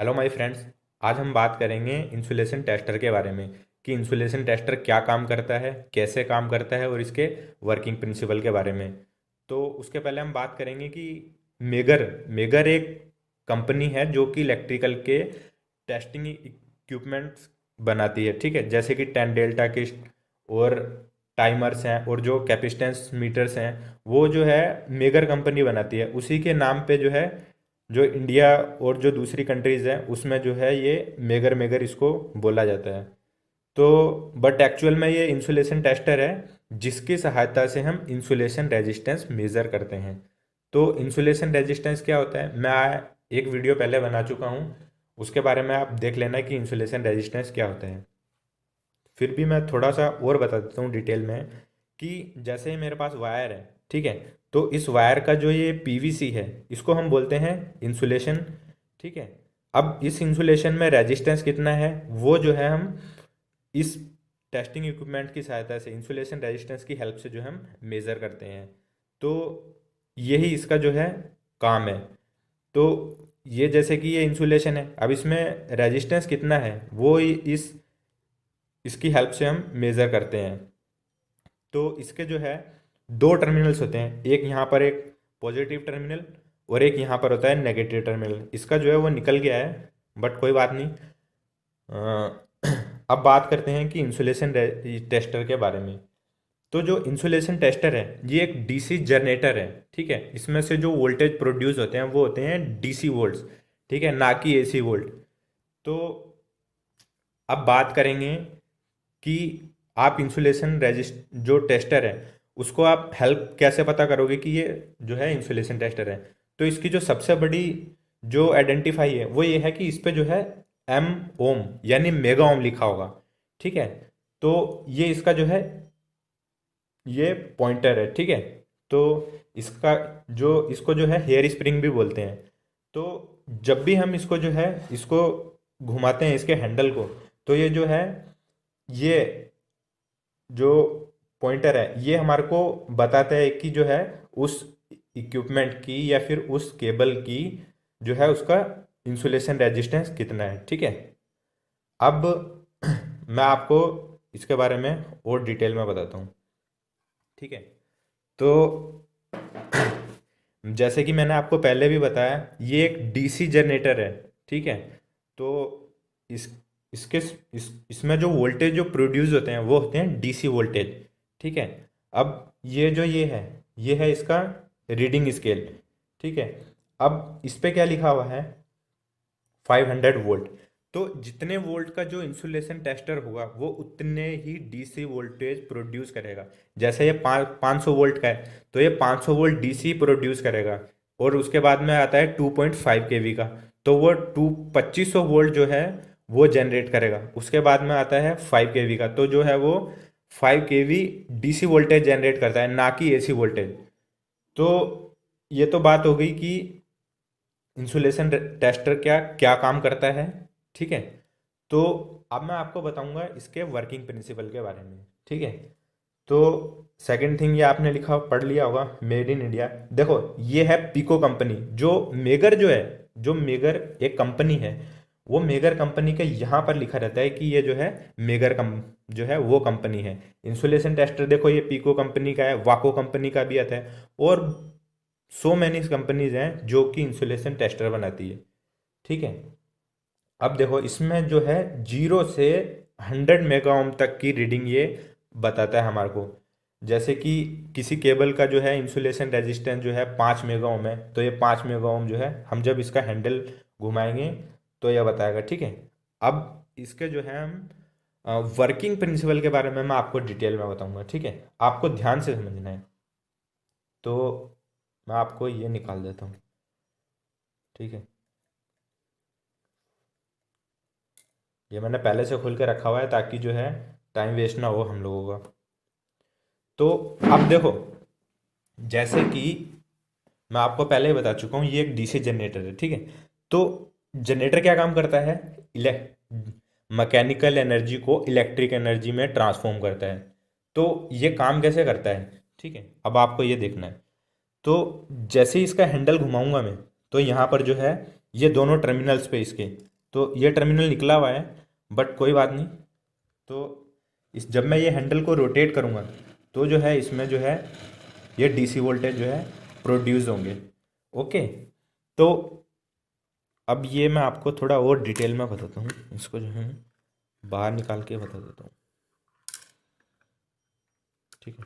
Hello my friends. आज हम बात करेंगे इंसुलेशन टेस्टर के बारे में कि इंसुलेशन टेस्टर क्या काम करता है, कैसे काम करता है और इसके वर्किंग प्रिंसिपल के बारे में। तो उसके पहले हम बात करेंगे कि मेगर मेगर एक कंपनी है जो कि इलेक्ट्रिकल के टेस्टिंग इक्विपमेंट्स बनाती है। ठीक है, जैसे कि 10 डेल्टा किस्ट और टाइमर्स हैं और जो कैपेसिटेंस मीटर्स हैं, वो जो है मेगर कंपनी बनाती है। उसी के नाम पे जो है, जो इंडिया और जो दूसरी कंट्रीज़ हैं उसमें जो है ये मेगर मेगर इसको बोला जाता है। तो बट एक्चुअल में ये इंसुलेशन टेस्टर है जिसकी सहायता से हम इंसुलेशन रेजिस्टेंस मेज़र करते हैं। तो इंसुलेशन रेजिस्टेंस क्या होता है, मैं एक वीडियो पहले बना चुका हूँ, उसके बारे में आप देख लेना कि इंसुलेशन रेजिस्टेंस क्या होता है। फिर भी मैं थोड़ा सा और बता देता हूँ डिटेल में कि जैसे ही मेरे पास वायर है, ठीक है, तो इस वायर का जो ये पीवीसी है इसको हम बोलते हैं इंसुलेशन। ठीक है, अब इस इंसुलेशन में रेजिस्टेंस कितना है वो जो है हम इस टेस्टिंग इक्विपमेंट की सहायता से इंसुलेशन रेजिस्टेंस की हेल्प से जो हम मेज़र करते हैं। तो यही इसका जो है काम है। तो ये जैसे कि ये इंसुलेशन है, अब इसमें रेजिस्टेंस कितना है वो इस इसकी हेल्प से हम मेज़र करते हैं। तो इसके जो है दो टर्मिनल्स होते हैं, एक यहाँ पर एक पॉजिटिव टर्मिनल और एक यहाँ पर होता है नेगेटिव टर्मिनल। इसका जो है वो निकल गया है, बट कोई बात नहीं। अब बात करते हैं कि इंसुलेशन टेस्टर के बारे में। तो जो इंसुलेशन टेस्टर है ये एक डीसी जनरेटर है। ठीक है, इसमें से जो वोल्टेज प्रोड्यूस होते हैं वो होते हैं डीसी वोल्ट्स, ठीक है, ना कि एसी वोल्ट। तो अब बात करेंगे कि आप इंसुलेशन रेजिस्ट जो टेस्टर है उसको आप हेल्प कैसे पता करोगे कि ये जो है इंसुलेशन टेस्टर है। तो इसकी जो सबसे बड़ी जो आइडेंटिफाई है वो ये है कि इस पे जो है एम ओम यानी मेगा ओम लिखा होगा। ठीक है, तो ये इसका जो है ये पॉइंटर है। ठीक है, तो इसका जो इसको जो है हेयर स्प्रिंग भी बोलते हैं। तो जब भी हम इसको जो है इसको घुमाते हैं इसके हैंडल को, तो ये जो है ये जो पॉइंटर है ये हमारे को बताता है कि जो है उस इक्विपमेंट की या फिर उस केबल की जो है उसका इंसुलेशन रेजिस्टेंस कितना है। ठीक है, अब मैं आपको इसके बारे में और डिटेल में बताता हूँ। ठीक है, तो जैसे कि मैंने आपको पहले भी बताया ये एक डीसी जनरेटर है। ठीक है, तो इस इसके इसमें जो वोल्टेज जो प्रोड्यूस होते हैं वो होते हैं डीसी वोल्टेज। ठीक है, अब ये है इसका रीडिंग स्केल। ठीक है, अब इस पे क्या लिखा हुआ है 500 वोल्ट। तो जितने वोल्ट का जो इंसुलेशन टेस्टर होगा वो उतने ही डीसी वोल्टेज प्रोड्यूस करेगा। जैसे ये 500 वोल्ट का है तो ये 500 वोल्ट डीसी प्रोड्यूस करेगा। और उसके बाद में आता है 2.5 केवी का, तो वो 2500 वोल्ट जो है वो जनरेट करेगा। उसके बाद में आता है 5 केवी का, तो जो है वो 5 केवी डीसी वोल्टेज जनरेट करता है, ना कि एसी वोल्टेज। तो ये तो बात हो गई कि इंसुलेशन टेस्टर क्या क्या काम करता है। ठीक है, तो अब मैं आपको बताऊंगा इसके वर्किंग प्रिंसिपल के बारे में। ठीक है, तो सेकंड थिंग ये आपने लिखा पढ़ लिया होगा मेड इन इंडिया। देखो ये है पीको कंपनी। जो मेगर जो है, जो मेगर एक कंपनी है, वो मेगर कंपनी के यहाँ पर लिखा रहता है कि ये जो है मेगर कम जो है वो कंपनी है। इंसुलेशन टेस्टर देखो ये पीको कंपनी का है, वाको कंपनी का भी आता है, और सो मैनी कंपनीज हैं जो कि इंसुलेशन टेस्टर बनाती है। ठीक है, अब देखो इसमें जो है 0 से 100 मेगा ओम तक की रीडिंग ये बताता है हमारे को। जैसे कि किसी केबल का जो है इंसुलेशन रेजिस्टेंस जो है 5 मेगा ओम है, तो ये 5 मेगा ओम जो है हम जब इसका हैंडल घुमाएंगे तो ये बताएगा। ठीक है, अब इसके जो है हम वर्किंग प्रिंसिपल के बारे में मैं आपको डिटेल में बताऊंगा। ठीक है, आपको ध्यान से समझना है। तो मैं आपको ये निकाल देता हूँ। ठीक है, ये मैंने पहले से खोल के रखा हुआ है ताकि जो है टाइम वेस्ट ना हो हम लोगों का। तो अब देखो, जैसे कि मैं आपको पहले ही बता चुका हूँ ये एक डीसी जनरेटर है। ठीक है, तो जनरेटर क्या काम करता है, इलेक्ट मैकेनिकल एनर्जी को इलेक्ट्रिक एनर्जी में ट्रांसफॉर्म करता है। तो ये काम कैसे करता है, ठीक है, अब आपको ये देखना है। तो जैसे ही इसका हैंडल घुमाऊंगा मैं, तो यहाँ पर जो है ये दोनों टर्मिनल्स पे इसके तो ये टर्मिनल निकला हुआ है, बट कोई बात नहीं। तो इस जब मैं ये हैंडल को रोटेट करूँगा तो जो है इसमें जो है ये डीसी वोल्टेज जो है प्रोड्यूस होंगे। ओके, तो अब ये मैं आपको थोड़ा और डिटेल में बताता हूँ, इसको जो है बाहर निकाल के बता देता हूँ। ठीक है,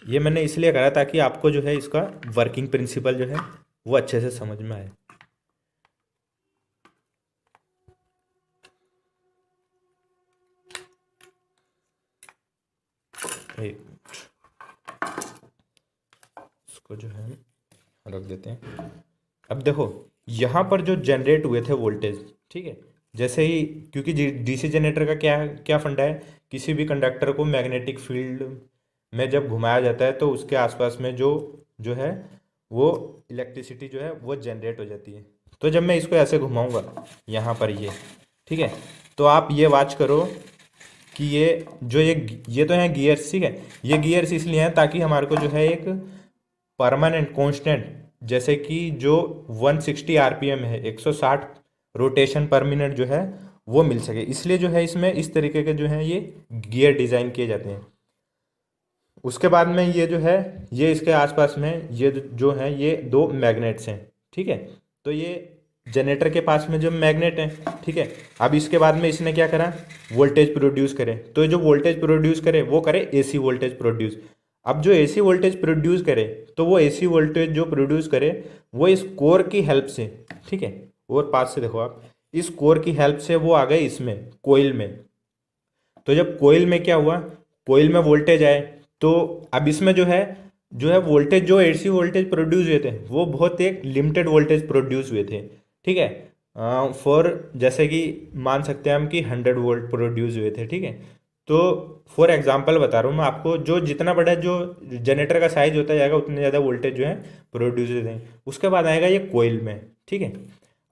ये मैंने इसलिए करा ताकि आपको जो है इसका वर्किंग प्रिंसिपल जो है वो अच्छे से समझ में आए। एक इसको जो है रख देते हैं। अब देखो यहाँ पर जो जनरेट हुए थे वोल्टेज, ठीक है, जैसे ही, क्योंकि डीसी जनरेटर का क्या क्या फंडा है, किसी भी कंडक्टर को मैग्नेटिक फील्ड में जब घुमाया जाता है तो उसके आसपास में जो जो है वो इलेक्ट्रिसिटी जो है वो जनरेट हो जाती है। तो जब मैं इसको ऐसे घुमाऊंगा यहाँ पर ये, ठीक है, तो आप ये वॉच करो कि ये जो ये तो है गियर्स, ठीक है, ये गियर्स इसलिए हैं ताकि हमारे को जो है एक परमानेंट कांस्टेंट, जैसे कि जो 160 आरपीएम है, 160 रोटेशन पर मिनट जो है वो मिल सके, इसलिए जो है इसमें इस तरीके के जो है ये गियर डिज़ाइन किए जाते हैं। उसके बाद में ये जो है ये इसके आसपास में ये जो है ये दो मैग्नेट्स हैं, ठीक है, तो ये जनरेटर के पास में जो मैग्नेट है, ठीक है, अब इसके बाद में इसने क्या करा, वोल्टेज प्रोड्यूस करे, तो जो वोल्टेज प्रोड्यूस करे वो करे एसी वोल्टेज प्रोड्यूस। अब जो एसी वोल्टेज प्रोड्यूस करे तो वो एसी वोल्टेज जो प्रोड्यूस करे वो इस कोर की हेल्प से, ठीक है, और पास से देखो आप, इस कोर की हेल्प से वो आ गए इसमें कोयल में। तो जब कोयल में क्या हुआ, कोयल में वोल्टेज आए, तो अब इसमें जो है वोल्टेज, जो एसी वोल्टेज प्रोड्यूस हुए थे वो बहुत एक लिमिटेड वोल्टेज प्रोड्यूस हुए थे, ठीक है, फॉर जैसे कि मान सकते हैं हम कि 100 वोल्ट प्रोड्यूस हुए थे, ठीक है। तो फॉर एग्जांपल बता रहा हूँ मैं आपको, जो जितना बड़ा जो जनरेटर का साइज होता जाएगा उतने ज़्यादा वोल्टेज जो है प्रोड्यूस होते हैं। उसके बाद आएगा ये कोयल में, ठीक है।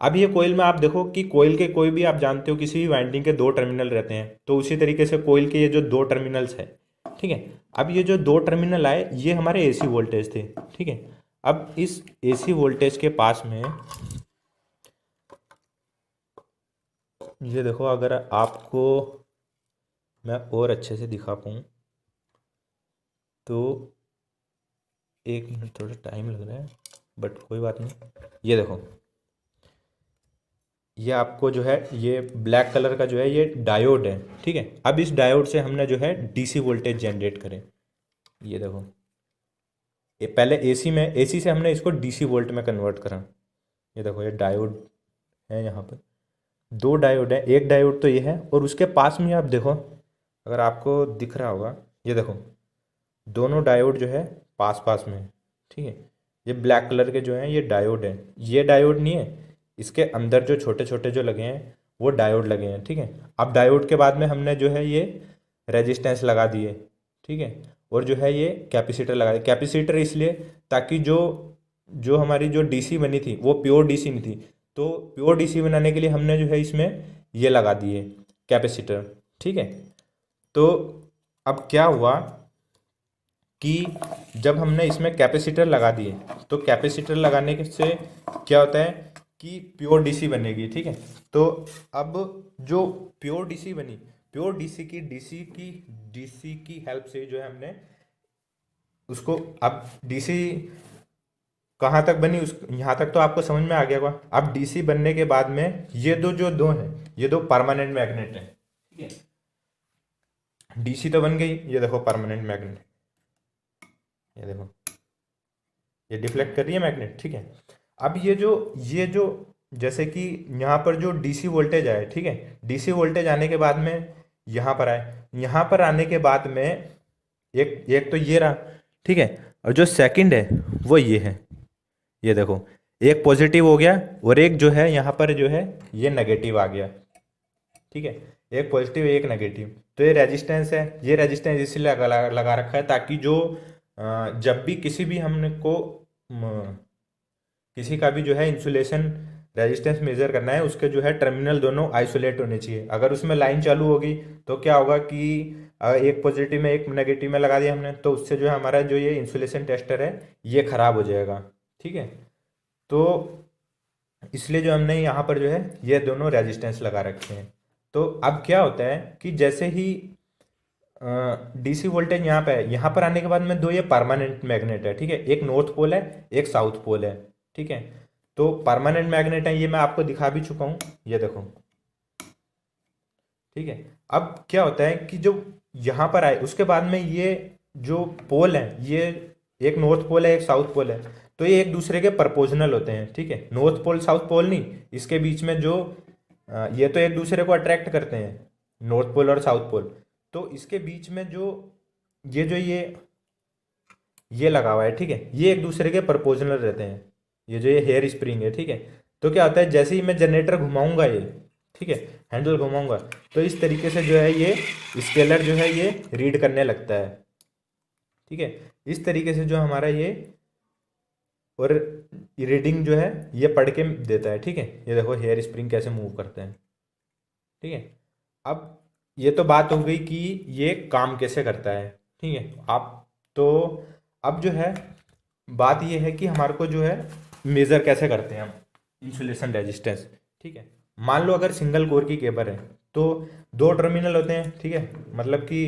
अब ये कोयल में आप देखो कि कोयल के कोई भी, आप जानते हो किसी भी वाइंडिंग के दो टर्मिनल रहते हैं, तो उसी तरीके से कोयल के ये जो दो टर्मिनल्स है, ठीक है, अब ये जो दो टर्मिनल आए ये हमारे एसी वोल्टेज थे, ठीक है। अब इस एसी वोल्टेज के पास में ये देखो, अगर आपको मैं और अच्छे से दिखा पाऊँ तो, एक मिनट, थोड़ा टाइम लग रहा है बट कोई बात नहीं। ये देखो, ये आपको जो है ये ब्लैक कलर का जो है ये डायोड है, ठीक है। अब इस डायोड से हमने जो है डीसी वोल्टेज जनरेट करें। ये देखो, ये पहले एसी में, एसी से हमने इसको डीसी वोल्ट में कन्वर्ट करा। ये देखो ये डायोड है, यहाँ पर दो डायोड है, एक डायोड तो ये है, और उसके पास में आप देखो, अगर आपको दिख रहा होगा, ये देखो दोनों डायोड जो है पास पास में है, ठीक है। ये ब्लैक कलर के जो हैं ये डायोड है, ये डायोड नहीं है, इसके अंदर जो छोटे छोटे जो लगे हैं वो डायोड लगे हैं, ठीक है। अब डायोड के बाद में हमने जो है ये रेजिस्टेंस लगा दिए, ठीक है, और जो है ये कैपेसिटर लगा दिए। कैपेसिटर इसलिए ताकि जो जो हमारी जो डीसी बनी थी वो प्योर डीसी नहीं थी, तो प्योर डीसी बनाने के लिए हमने जो है इसमें ये लगा दिए कैपेसिटर, ठीक है। तो अब क्या हुआ कि जब हमने इसमें कैपेसिटर लगा दिए, तो कैपेसिटर लगाने से क्या होता है कि प्योर डीसी बनेगी, ठीक है। तो अब जो प्योर डीसी बनी, प्योर डीसी की हेल्प से जो है हमने उसको, अब डीसी कहाँ तक बनी, उस यहाँ तक तो आपको समझ में आ गया होगा। अब डीसी बनने के बाद में ये दो हैं, ये दो परमानेंट मैग्नेट हैं, ठीक है। डीसी तो बन गई, ये देखो परमानेंट मैग्नेट, ये देखो ये डिफ्लेक्ट कर रही है मैग्नेट, ठीक है। अब ये जो जैसे कि यहाँ पर जो डीसी वोल्टेज आए, ठीक है, डीसी वोल्टेज आने के बाद में यहाँ पर आए, यहाँ पर आने के बाद में एक एक तो ये रहा, ठीक है, और जो सेकंड है वो ये है, ये देखो एक पॉजिटिव हो गया और एक जो है यहाँ पर जो है ये नेगेटिव आ गया, ठीक है, एक पॉजिटिव एक नेगेटिव। तो ये रेजिस्टेंस है, ये रेजिस्टेंस इसलिए लगा रखा है ताकि जो जब भी किसी भी हमने को किसी का भी जो है इंसुलेशन रेजिस्टेंस मेजर करना है, उसके जो है टर्मिनल दोनों आइसोलेट होने चाहिए। अगर उसमें लाइन चालू होगी तो क्या होगा कि एक पॉजिटिव में एक नेगेटिव में लगा दिया हमने, तो उससे जो है हमारा जो ये इंसुलेशन टेस्टर है ये खराब हो जाएगा, ठीक है। तो इसलिए जो हमने यहाँ पर जो है ये दोनों रेजिस्टेंस लगा रखे हैं। तो अब क्या होता है कि जैसे ही डीसी वोल्टेज यहाँ पे है, यहाँ पर आने के बाद में दो ये परमानेंट मैग्नेट है, ठीक है, एक नॉर्थ पोल है एक साउथ पोल है, ठीक है। तो परमानेंट मैग्नेट है, ये मैं आपको दिखा भी चुका हूँ, ये देखो, ठीक है। अब क्या होता है कि जो यहाँ पर आए उसके बाद में ये जो पोल है, ये एक नॉर्थ पोल है एक साउथ पोल है, तो ये एक दूसरे के प्रपोजनल होते हैं, ठीक है। नॉर्थ पोल साउथ पोल नहीं, इसके बीच में जो ये तो एक दूसरे को अट्रैक्ट करते हैं, नॉर्थ पोल और साउथ पोल। तो इसके बीच में जो ये लगा हुआ है, ठीक है, ये एक दूसरे के प्रपोजनल रहते हैं, ये जो ये हेयर स्प्रिंग है, ठीक है। तो क्या होता है जैसे ही मैं जनरेटर घुमाऊंगा ये, ठीक है, हैंडल घुमाऊंगा, तो इस तरीके से जो है ये स्केलर जो है ये रीड करने लगता है, ठीक है। इस तरीके से जो हमारा ये और रीडिंग जो है ये पढ़ के देता है, ठीक है। ये देखो हेयर स्प्रिंग कैसे मूव करते हैं, ठीक है। अब ये तो बात हो गई कि ये काम कैसे करता है, ठीक है। आप तो अब जो है बात ये है कि हमारे को जो है मेज़र कैसे करते हैं हम इंसुलेशन रेजिस्टेंस, ठीक है। मान लो अगर सिंगल कोर की केबल है तो दो टर्मिनल होते हैं, ठीक है, मतलब कि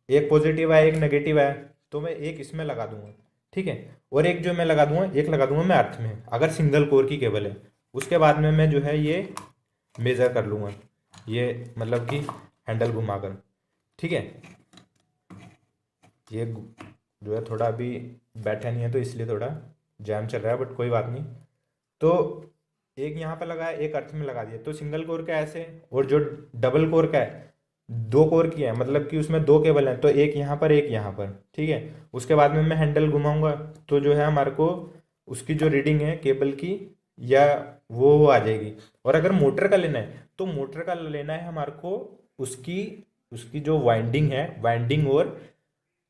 एक पॉजिटिव है एक नेगेटिव है, तो मैं एक इसमें लगा दूंगा, ठीक है, और एक जो मैं लगा दूंगा एक लगा दूंगा मैं अर्थ में, अगर सिंगल कोर की केबल है। उसके बाद में मैं जो है ये मेज़र कर लूँगा, ये मतलब कि हैंडल घुमाकर, ठीक है। ये जो है थोड़ा अभी बैठा नहीं है तो इसलिए थोड़ा जैम चल रहा है, बट कोई बात नहीं। तो एक यहाँ पर लगा है एक अर्थ में लगा दिया, तो सिंगल कोर का ऐसे, और जो डबल कोर का है दो कोर की है, मतलब कि उसमें दो केबल हैं, तो एक यहाँ पर एक यहाँ पर, ठीक है। उसके बाद में मैं हैंडल घुमाऊंगा तो जो है हमारे को उसकी जो रीडिंग है केबल की या वो आ जाएगी। और अगर मोटर का लेना है तो मोटर का लेना है हमारे को उसकी उसकी जो वाइंडिंग है, वाइंडिंग और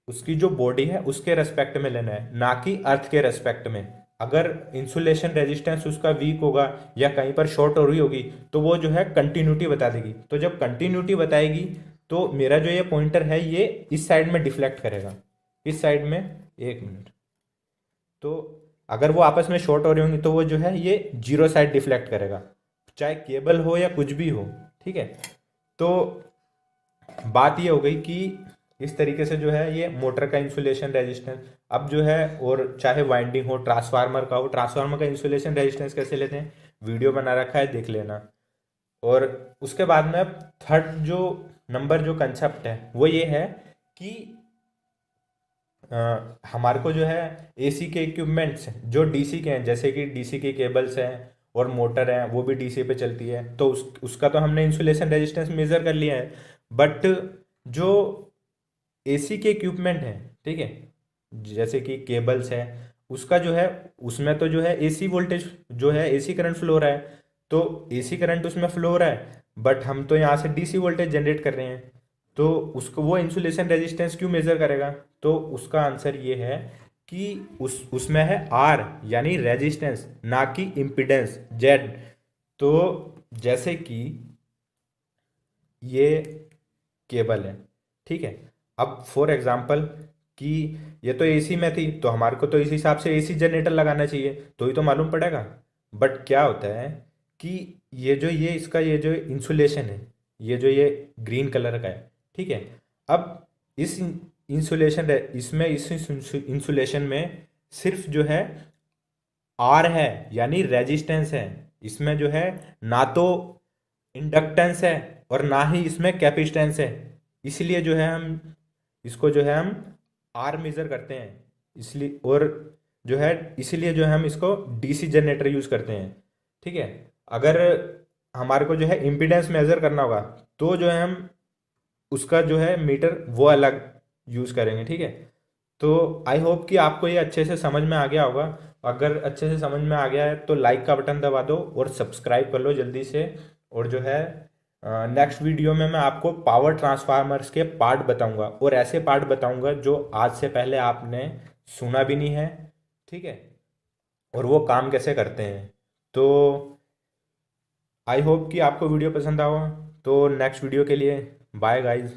उसकी जो बॉडी है उसके रेस्पेक्ट में लेना है, ना कि अर्थ के रेस्पेक्ट में। अगर इंसुलेशन रेजिस्टेंस उसका वीक होगा या कहीं पर शॉर्ट हो रही होगी तो वो जो है कंटिन्यूटी बता देगी, तो जब कंटिन्यूटी बताएगी तो मेरा जो ये पॉइंटर है ये इस साइड में डिफ्लेक्ट करेगा, इस साइड में, एक मिनट। तो अगर वो आपस में शॉर्ट हो रही होंगी तो वो जो है ये जीरो साइड डिफ्लेक्ट करेगा, चाहे केबल हो या कुछ भी हो, ठीक है। तो बात ये हो गई कि इस तरीके से जो है ये मोटर का इंसुलेशन रेजिस्टेंस। अब जो है और चाहे वाइंडिंग हो ट्रांसफार्मर का हो, ट्रांसफार्मर का इंसुलेशन रेजिस्टेंस कैसे लेते हैं वीडियो बना रखा है, देख लेना। और उसके बाद में थर्ड जो नंबर जो कंसेप्ट है वो ये है कि हमारे को जो है एसी के इक्विपमेंट्स जो डीसी के हैं, जैसे कि डीसी की केबल्स हैं और मोटर है वो भी डीसी पे चलती है, तो उसका तो हमने इंसुलेशन रेजिस्टेंस मेजर कर लिया है। बट जो एसी के इक्विपमेंट हैं, ठीक है, जैसे कि केबल्स है, उसका जो है उसमें तो जो है एसी वोल्टेज जो है एसी करंट फ्लो हो रहा है, तो एसी करंट उसमें फ्लो हो रहा है, बट हम तो यहाँ से डीसी वोल्टेज जनरेट कर रहे हैं, तो उसको वो इंसुलेशन रेजिस्टेंस क्यों मेजर करेगा? तो उसका आंसर ये है कि उसमें है आर यानी रेजिस्टेंस, ना कि इम्पिडेंस जेड। तो जैसे कि ये केबल है, ठीक है, अब फॉर एग्जांपल कि ये तो एसी में थी तो हमारे को तो इस हिसाब से एसी जनरेटर लगाना चाहिए तो ही तो मालूम पड़ेगा। बट क्या होता है कि ये इसका ये जो इंसुलेशन है, ये जो ये ग्रीन कलर का है, ठीक है, अब इस इंसुलेशन इसमें इस इंसुलेशन में सिर्फ जो है आर है यानी रेजिस्टेंस है, इसमें जो है ना तो इंडक्टेंस है और ना ही इसमें कैपेसिटेंस है, इसलिए जो है हम इसको जो है हम आर मेजर करते हैं, इसलिए और जो है इसीलिए जो है हम इसको डीसी जनरेटर यूज करते हैं, ठीक है। अगर हमारे को जो है इम्पीडेंस मेजर करना होगा तो जो है हम उसका जो है मीटर वो अलग यूज करेंगे, ठीक है। तो आई होप कि आपको ये अच्छे से समझ में आ गया होगा। अगर अच्छे से समझ में आ गया है तो लाइक का बटन दबा दो और सब्सक्राइब कर लो जल्दी से। और जो है नेक्स्ट वीडियो में मैं आपको पावर ट्रांसफार्मर्स के पार्ट बताऊंगा और ऐसे पार्ट बताऊंगा जो आज से पहले आपने सुना भी नहीं है, ठीक है, और वो काम कैसे करते हैं। तो आई होप कि आपको वीडियो पसंद आया। तो नेक्स्ट वीडियो के लिए बाय गाइज।